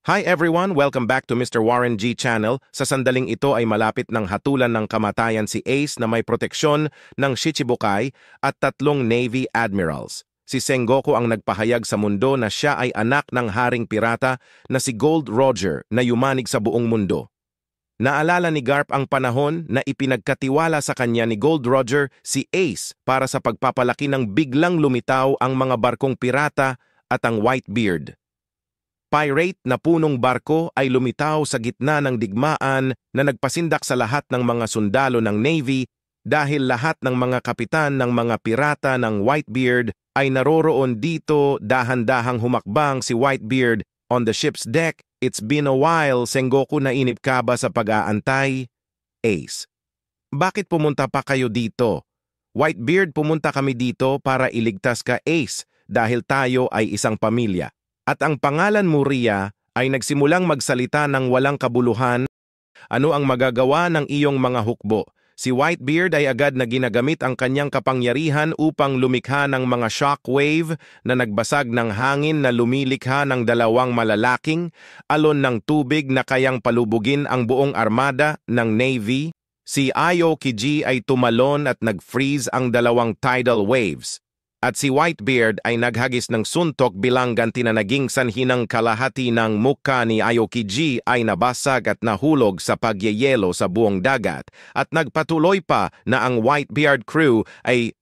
Hi everyone! Welcome back to Mr. Warren G. Channel. Sa sandaling ito ay malapit ng hatulan ng kamatayan si Ace na may proteksyon ng Shichibukai at 3 Navy Admirals. Si Sengoku ang nagpahayag sa mundo na siya ay anak ng haring pirata na si Gold Roger na yumanig sa buong mundo. Naalala ni Garp ang panahon na ipinagkatiwala sa kanya ni Gold Roger si Ace para sa pagpapalaki ng biglang lumitaw ang mga barkong pirata at ang Whitebeard. Pirate na punong barko ay lumitaw sa gitna ng digmaan na nagpasindak sa lahat ng mga sundalo ng Navy dahil lahat ng mga kapitan ng mga pirata ng Whitebeard ay naroroon dito. Dahan-dahang humakbang si Whitebeard on the ship's deck. It's been a while, Sengoku, nainip ka ba sa pag-aantay? Ace: bakit pumunta pa kayo dito? Whitebeard: pumunta kami dito para iligtas ka, Ace, dahil tayo ay isang pamilya. At ang pangalan mo, Ria, ay nagsimulang magsalita ng walang kabuluhan. Ano ang magagawa ng iyong mga hukbo? Si Whitebeard ay agad na ginagamit ang kanyang kapangyarihan upang lumikha ng mga shockwave na nagbasag ng hangin na lumilikha ng 2 malalaking alon ng tubig na kayang palubugin ang buong armada ng Navy. Si Aokiji ay tumalon at nag-freeze ang 2 tidal waves. At si Whitebeard ay naghagis ng suntok bilang ganti na naging sanhi ng kalahati ng mukha ni Aokiji ay nabasag at nahulog sa pagyeyelo sa buong dagat. At nagpatuloy pa na ang Whitebeard crew ay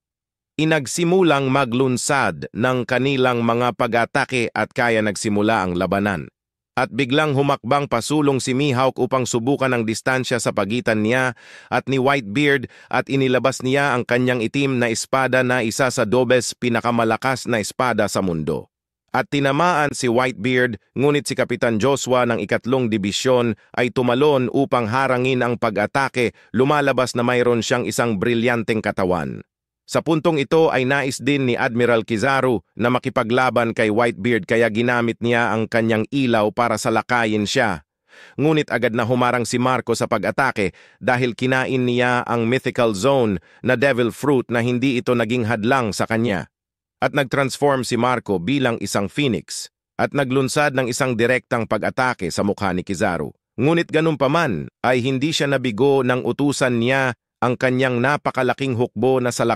inagsimulang maglunsad ng kanilang mga pag-atake at kaya nagsimula ang labanan. At biglang humakbang pasulong si Mihawk upang subukan ang distansya sa pagitan niya at ni Whitebeard at inilabas niya ang kanyang itim na espada na isa sa 2 pinakamalakas na espada sa mundo. At tinamaan si Whitebeard, ngunit si Kapitan Joshua ng 3 Dibisyon ay tumalon upang harangin ang pag-atake. Lumalabas na mayroon siyang isang brilyanteng katawan. Sa puntong ito ay nais din ni Admiral Kizaru na makipaglaban kay Whitebeard kaya ginamit niya ang kanyang ilaw para salakayin siya. Ngunit agad na humarang si Marco sa pag-atake dahil kinain niya ang mythical zone na devil fruit na hindi ito naging hadlang sa kanya. At nag-transform si Marco bilang isang phoenix at naglunsad ng isang direktang pag-atake sa mukha ni Kizaru. Ngunit ganun pa man ay hindi siya nabigo ng utusan niya ang kanyang napakalaking hukbo na salakayin